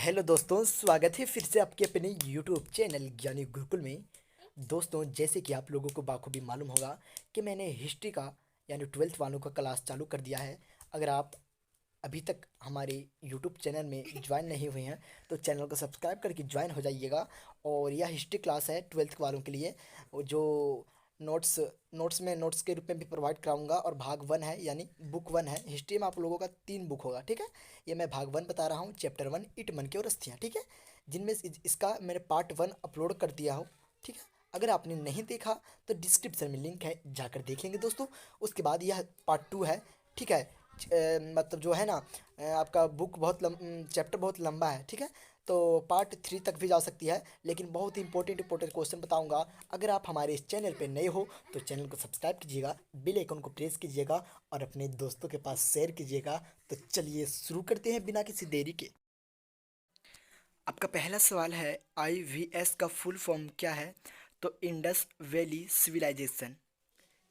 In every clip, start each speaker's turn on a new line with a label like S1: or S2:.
S1: Hello दोस्तों, स्वागत है फिर से आपके अपने यूट्यूब चैनल ज्ञानी गुरुकुल में। दोस्तों, जैसे कि आप लोगों को बाखूबी मालूम होगा कि मैंने हिस्ट्री का यानी ट्वेल्थ वालों का क्लास चालू कर दिया है। अगर आप अभी तक हमारे यूट्यूब चैनल में ज्वाइन नहीं हुए हैं तो चैनल को सब्सक्राइब करके ज्वाइन हो जाइएगा। और यह हिस्ट्री क्लास है ट्वेल्थ वालों के लिए, वो जो नोट्स नोट्स में नोट्स के रूप में भी प्रोवाइड कराऊंगा। और भाग वन है यानी बुक वन है। हिस्ट्री में आप लोगों का 3 बुक होगा, ठीक है। ये मैं भाग वन बता रहा हूँ, चैप्टर वन ईट मन के और अस्थियाँ, ठीक है। जिनमें इसका मैंने पार्ट वन अपलोड कर दिया हो, ठीक है। अगर आपने नहीं देखा तो डिस्क्रिप्शन में लिंक है, जाकर देखेंगे दोस्तों। उसके बाद यह पार्ट टू है, ठीक है। मतलब जो है ना, आपका बुक चैप्टर बहुत लंबा है, ठीक है। तो पार्ट थ्री तक भी जा सकती है, लेकिन बहुत ही इंपॉर्टेंट क्वेश्चन बताऊंगा। अगर आप हमारे इस चैनल पे नए हो तो चैनल को सब्सक्राइब कीजिएगा, बेल आइकन को प्रेस कीजिएगा और अपने दोस्तों के पास शेयर कीजिएगा। तो चलिए शुरू करते हैं बिना किसी देरी के। आपका पहला सवाल है, IVS का फुल फॉर्म क्या है? तो इंडस वैली सिविलाइजेशन,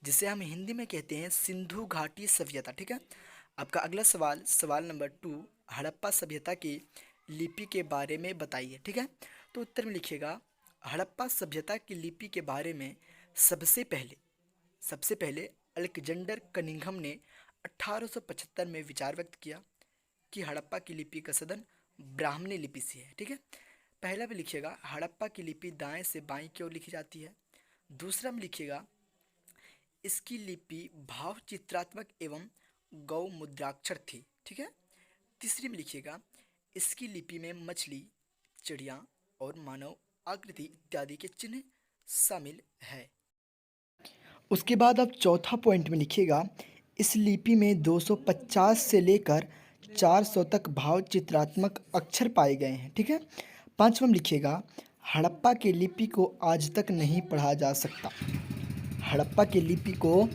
S1: जिसे हम हिंदी में कहते हैं सिंधु घाटी सभ्यता, ठीक है। आपका अगला सवाल, सवाल नंबर टू, हड़प्पा सभ्यता की लिपि के बारे में बताइए, ठीक है। तो उत्तर में लिखिएगा, हड़प्पा सभ्यता की लिपि के बारे में सबसे पहले अलेक्जेंडर कनिंघम ने 1875 में विचार व्यक्त किया कि हड़प्पा की लिपि का सदन ब्राह्मणी लिपि से है, ठीक है। पहला में लिखिएगा, हड़प्पा की लिपि दाएं से बाएं की ओर लिखी जाती है। दूसरा में लिखिएगा, इसकी लिपि भाव चित्रात्मक एवं गौ मुद्राक्षर थी, ठीक है। तीसरी में लिखिएगा, इसकी लिपि में मछली, चिड़िया और मानव आकृति इत्यादि के चिन्ह शामिल है। उसके बाद आप चौथा पॉइंट में लिखिएगा, इस लिपि में 250 से लेकर 400 तक भाव चित्रात्मक अक्षर पाए गए हैं, ठीक है। पांचवा में लिखिएगा, हड़प्पा की लिपि को आज तक नहीं पढ़ा जा सकता। हड़प्पा की लिपि को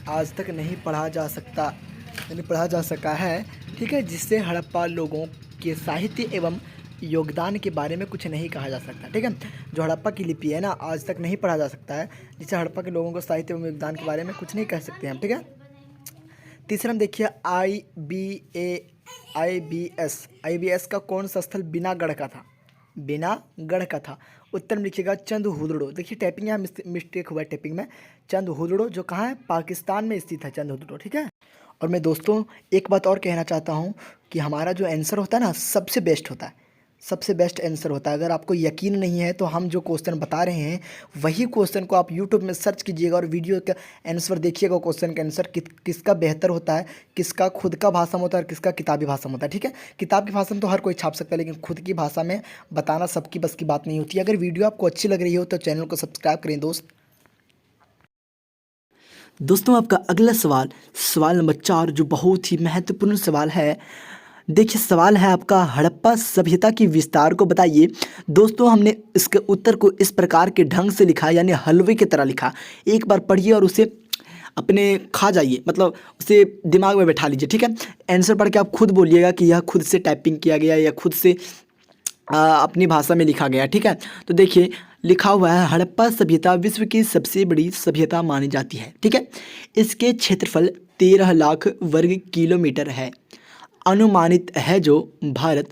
S1: आज तक नहीं पढ़ा जा सकता यानी पढ़ा जा सका है, ठीक है। जिससे हड़प्पा लोगों के साहित्य एवं योगदान के बारे में कुछ नहीं कहा जा सकता, ठीक है। जो हड़प्पा की लिपि है ना, आज तक नहीं पढ़ा जा सकता है, जिससे हड़प्पा के लोगों को साहित्य एवं योगदान के बारे में कुछ नहीं कह सकते हम, ठीक है। तीसरा हम देखिए, आई बी एस का कौन सा स्थल बिनागढ़ का था? बिनागढ़ का था। उत्तर में लिखिएगा, चंदहुदड़ो। देखिए टाइपिंग यहाँ मिस्टेक हुआ है टाइपिंग में। चंदहुदड़ो जो कहाँ है? पाकिस्तान में स्थित है चंदहुदड़ो, ठीक है। और मैं दोस्तों एक बात और कहना चाहता हूँ कि हमारा जो आंसर होता है ना, सबसे बेस्ट होता है, सबसे बेस्ट आंसर होता है। अगर आपको यकीन नहीं है तो हम जो क्वेश्चन बता रहे हैं वही क्वेश्चन को आप यूट्यूब में सर्च कीजिएगा और वीडियो का आंसर देखिएगा। क्वेश्चन का आंसर किसका बेहतर होता है, किसका खुद का भाषा में होता है और किसका किताबी भाषा में होता है, ठीक है। किताब की भाषा में तो हर कोई छाप सकता है, लेकिन खुद की भाषा में बताना सबकी बस की बात नहीं होती है। अगर वीडियो आपको अच्छी लग रही हो तो चैनल को सब्सक्राइब करें दोस्तों आपका अगला सवाल, सवाल नंबर 4, जो बहुत ही महत्वपूर्ण सवाल है। देखिए सवाल है आपका, हड़प्पा सभ्यता की विस्तार को बताइए। दोस्तों हमने इसके उत्तर को इस प्रकार के ढंग से लिखा, यानी हलवे की तरह लिखा। एक बार पढ़िए और उसे अपने खा जाइए, मतलब उसे दिमाग में बैठा लीजिए, ठीक है। आंसर पढ़ के आप खुद बोलिएगा कि यह खुद से टाइपिंग किया गया या खुद से अपनी भाषा में लिखा गया, ठीक है। तो देखिए लिखा हुआ है, हड़प्पा सभ्यता विश्व की सबसे बड़ी सभ्यता मानी जाती है, ठीक है। इसके क्षेत्रफल 13 लाख वर्ग किलोमीटर है। अनुमानित है जो भारत,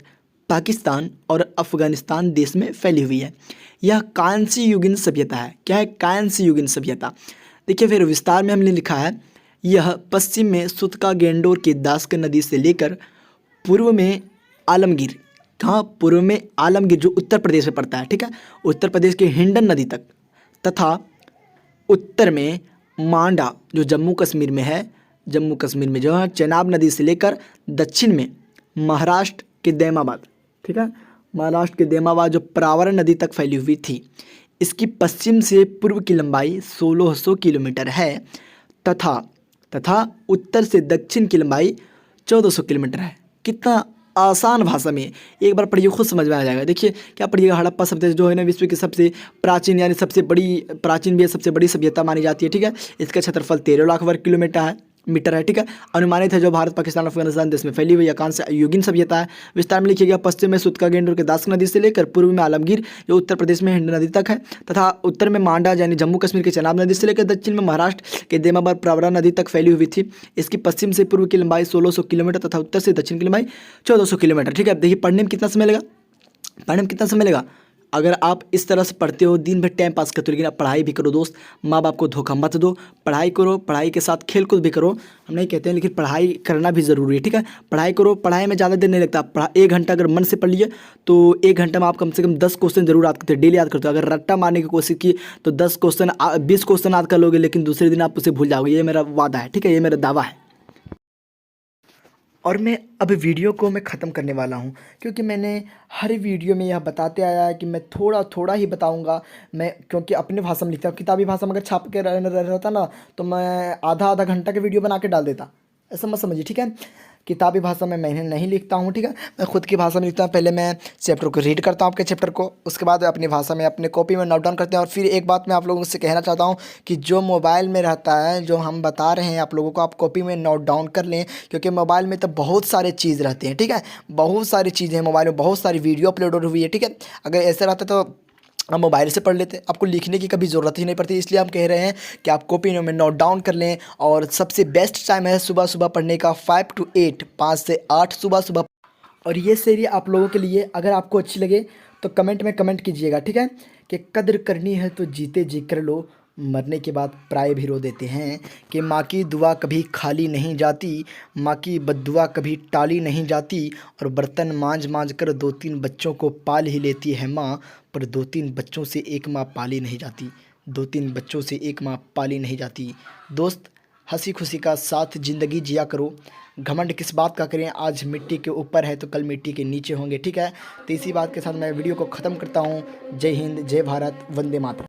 S1: पाकिस्तान और अफगानिस्तान देश में फैली हुई है। यह कांस्य युगीन सभ्यता है। क्या है? कांस्य युगीन सभ्यता। देखिए फिर विस्तार में हमने लिखा है, यह पश्चिम में सुतका गेंडोर की दास्क नदी से लेकर पूर्व में आलमगीर, कहाँ? पूर्व में आलमगीर जो उत्तर प्रदेश में पड़ता है, ठीक है, उत्तर प्रदेश के हिंडन नदी तक, तथा उत्तर में मांडा जो जम्मू कश्मीर में है, जम्मू कश्मीर में जो है चेनाब नदी से लेकर दक्षिण में महाराष्ट्र के दैमाबाद, ठीक है, महाराष्ट्र के दैमाबाद जो प्रावरण नदी तक फैली हुई थी। इसकी पश्चिम से पूर्व की लंबाई 1600 किलोमीटर है तथा उत्तर से दक्षिण की लंबाई 1400 किलोमीटर है। कितना आसान भाषा में, एक बार पढ़िए खुद समझ में आ जाएगा। देखिए क्या पढ़िएगा, हड़प्पा सभ्यता जो है ना विश्व की सबसे प्राचीन यानी सबसे बड़ी, प्राचीन भी है, सबसे बड़ी सभ्यता मानी जाती है, ठीक है। इसका क्षेत्रफल 13 लाख वर्ग किलोमीटर है, ठीक है। अनुमानित है जो भारत, पाकिस्तान, अफगानिस्तान देश में फैली हुई कांस्य युगीन सभ्यता है। विस्तार में लिखिएगा, पश्चिम में सुतका गेंडोर के दास्क नदी से लेकर पूर्व में आलमगीर जो उत्तर प्रदेश में हिंड नदी तक है, तथा उत्तर में मांडा यानी जम्मू कश्मीर के चेनाब नदी से लेकर दक्षिण में महाराष्ट्र के दैमाबाद प्रावरा नदी तक फैली हुई थी। इसकी पश्चिम से पूर्व की लंबाई 1600 किलोमीटर तथा उत्तर से दक्षिण की लंबाई 1400 किलोमीटर, ठीक है। देखिए पढ़ने में कितना समय लगा, पढ़ने में कितना समय लगेगा? अगर आप इस तरह से पढ़ते हो, दिन भर टाइम पास करते हो, लेकिन आप पढ़ाई भी करो दोस्त। माँ बाप को धोखा मत दो, पढ़ाई करो, पढ़ाई के साथ खेल कूद भी करो। हम नहीं कहते हैं, लेकिन पढ़ाई करना भी ज़रूरी है, ठीक है। पढ़ाई करो, पढ़ाई में ज़्यादा देर नहीं लगता। 1 घंटा अगर मन से पढ़ लिए तो 1 घंटा में आप कम से कम 10 क्वेश्चन जरूर याद करते हो, डेली याद करते हो। अगर रट्टा मारने की कोशिश की तो 20 क्वेश्चन याद कर लोगे, लेकिन दूसरे दिन आप उसे भूल जाओगे। ये मेरा वादा है, ठीक है, ये मेरा दावा है। और मैं अब वीडियो को मैं ख़त्म करने वाला हूँ, क्योंकि मैंने हर वीडियो में यह बताते आया है कि मैं थोड़ा थोड़ा ही बताऊँगा। मैं क्योंकि अपने भाषा में लिखता हूँ, किताबी भाषा में अगर छाप के रहता ना तो मैं आधा आधा घंटा के वीडियो बना के डाल देता। ऐसा मत समझिए, ठीक है। किताबी भाषा में मैं नहीं लिखता हूँ, ठीक है। मैं खुद की भाषा में लिखता हूँ। पहले मैं चैप्टर को रीड करता हूँ, आपके चैप्टर को, उसके बाद अपनी भाषा में अपने कॉपी में नोट डाउन करते हैं। और फिर एक बात मैं आप लोगों से कहना चाहता हूँ कि जो मोबाइल में रहता है, जो हम बता रहे हैं आप लोगों को, आप कॉपी में नोट डाउन कर लें, क्योंकि मोबाइल में तो बहुत सारे चीज़ रहते हैं, ठीक है। बहुत सारी चीज़ें हैं मोबाइल में, बहुत सारी वीडियो अपलोड हुई है, ठीक है। अगर ऐसा रहता तो आप मोबाइल से पढ़ लेते, आपको लिखने की कभी ज़रूरत ही नहीं पड़ती। इसलिए हम कह रहे हैं कि आप कॉपी में नोट डाउन कर लें। और सबसे बेस्ट टाइम है सुबह सुबह पढ़ने का, 5 to 8, 5 से 8 सुबह सुबह। और ये सीरीज आप लोगों के लिए, अगर आपको अच्छी लगे तो कमेंट में कमेंट कीजिएगा, ठीक है। कि कद्र करनी है तो जीते जी कर लो, मरने के बाद प्राय भी रो देते हैं। कि माँ की दुआ कभी खाली नहीं जाती, माँ की बद्दुआ कभी टाली नहीं जाती। और बर्तन मांज मांज कर 2-3 बच्चों को पाल ही लेती है माँ, पर 2-3 बच्चों से एक माँ पाली नहीं जाती। 2-3 बच्चों से एक माँ पाली नहीं जाती। दोस्त, हंसी खुशी का साथ ज़िंदगी जिया करो। घमंड किस बात का करें, आज मिट्टी के ऊपर है तो कल मिट्टी के नीचे होंगे, ठीक है। तो इसी बात के साथ मैं वीडियो को ख़त्म करता हूँ। जय हिंद, जय भारत, वंदे मातरम।